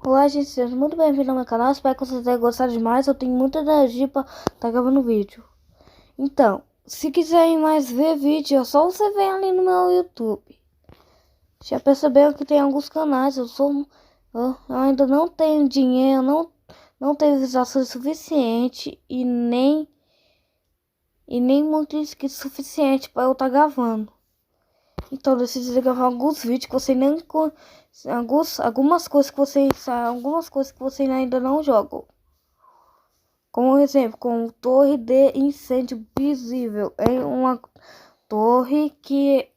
Olá, gente, seja muito bem-vindo ao meu canal. Espero que vocês tenham gostado demais. Eu tenho muita energia pra estar gravando vídeo. Então, se quiserem mais ver vídeo, é só você ver ali no meu YouTube. Já perceberam que tem alguns canais. Eu ainda não tenho dinheiro, não tenho visualização suficiente e nem muito inscrito suficiente para eu estar gravando. Então eu decidi gravar alguns vídeos que você nem algumas coisas que vocês ainda não jogam. Como exemplo, com torre de incêndio visível. É uma torre que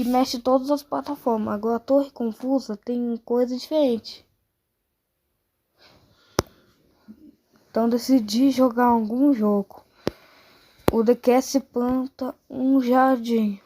mexe todas as plataformas. Agora a torre confusa tem coisa diferente. Então decidi jogar algum jogo. O The Cast planta um jardim.